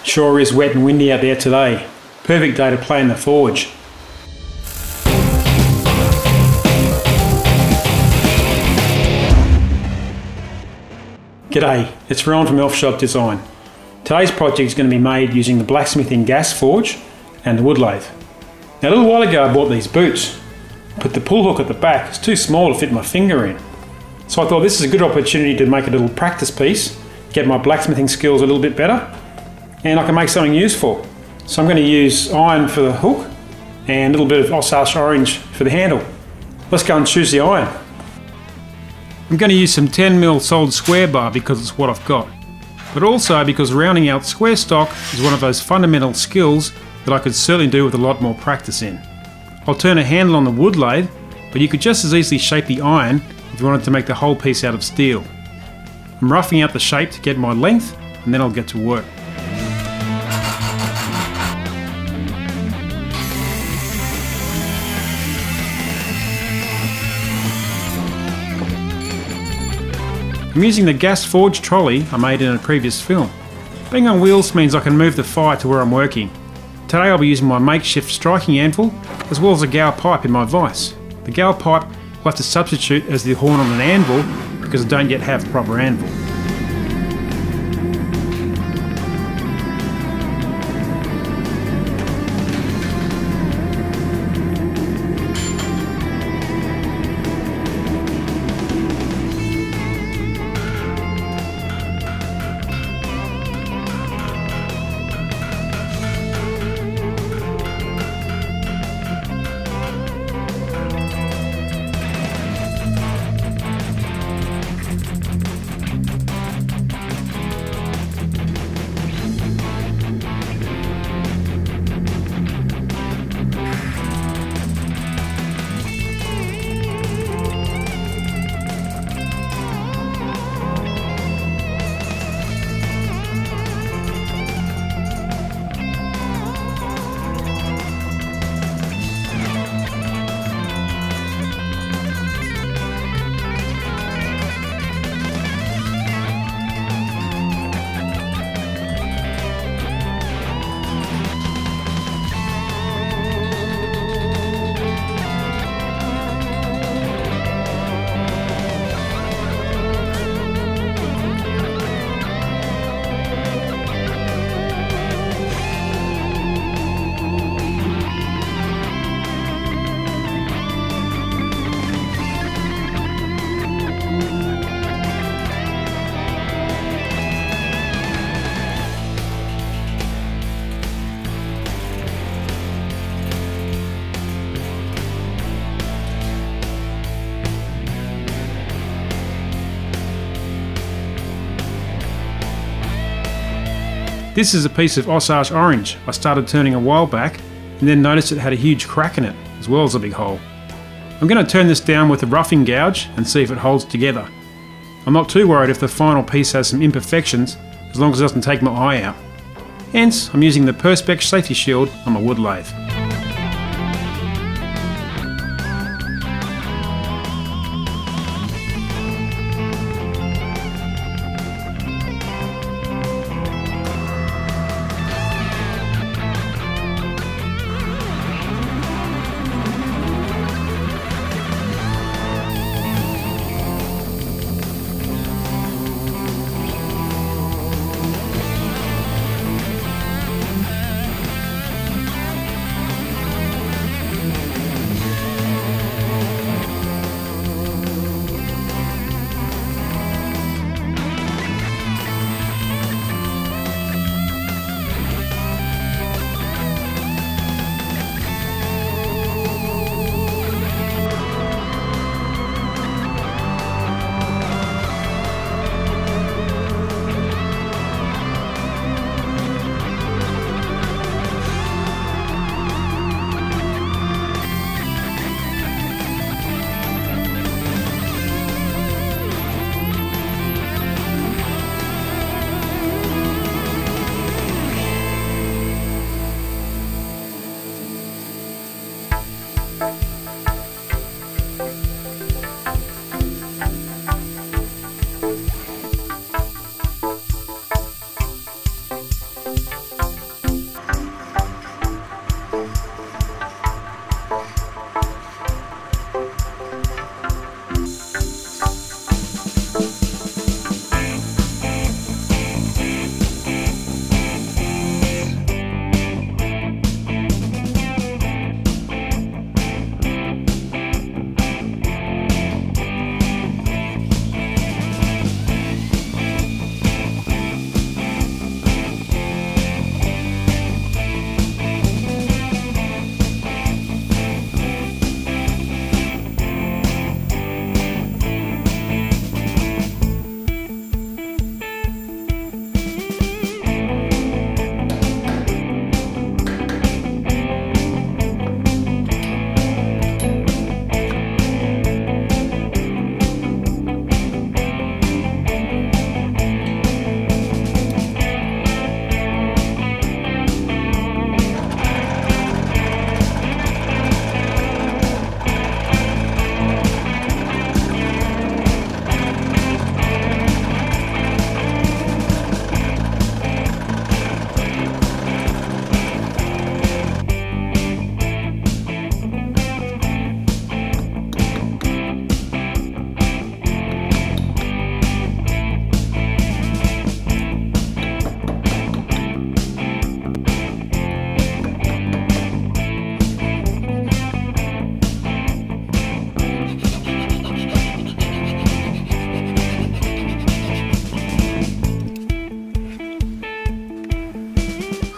Sure is wet and windy out there today. Perfect day to play in the forge. G'day, it's Ron from Shop Design. Today's project is going to be made using the blacksmithing gas forge and the wood lathe. Now, a little while ago I bought these boots, but the pull hook at the back is too small to fit my finger in. So I thought this is a good opportunity to make a little practice piece, get my blacksmithing skills a little bit better, and I can make something useful. So I'm going to use iron for the hook and a little bit of osage orange for the handle. Let's go and choose the iron. I'm going to use some 10mm solid square bar because it's what I've got, but also because rounding out square stock is one of those fundamental skills that I could certainly do with a lot more practice in. I'll turn a handle on the wood lathe, but you could just as easily shape the iron if you wanted to make the whole piece out of steel. I'm roughing out the shape to get my length, and then I'll get to work. I'm using the gas forge trolley I made in a previous film. Being on wheels means I can move the fire to where I'm working. Today I'll be using my makeshift striking anvil as well as a gouge pipe in my vise. The gouge pipe will have to substitute as the horn on an anvil because I don't yet have the proper anvil. This is a piece of osage orange I started turning a while back and then noticed it had a huge crack in it as well as a big hole. I'm going to turn this down with a roughing gouge and see if it holds together. I'm not too worried if the final piece has some imperfections as long as it doesn't take my eye out. Hence, I'm using the Perspex safety shield on my wood lathe.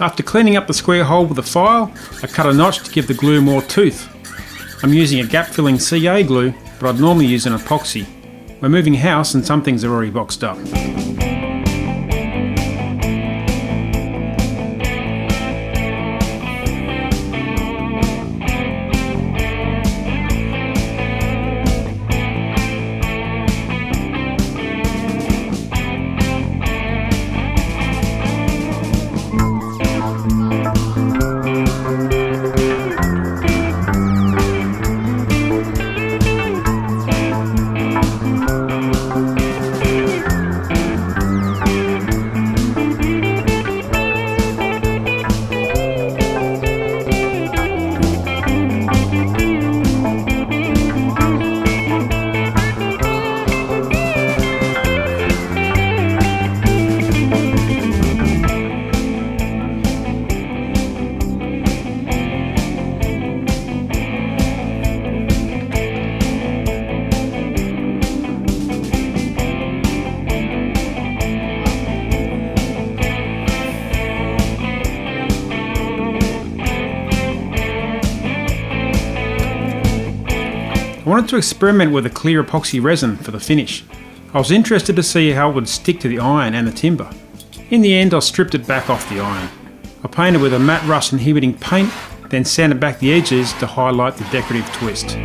After cleaning up the square hole with a file, I cut a notch to give the glue more tooth. I'm using a gap-filling CA glue, but I'd normally use an epoxy. We're moving house and some things are already boxed up. I wanted to experiment with a clear epoxy resin for the finish. I was interested to see how it would stick to the iron and the timber. In the end, I stripped it back off the iron. I painted with a matte rust inhibiting paint, then sanded back the edges to highlight the decorative twist.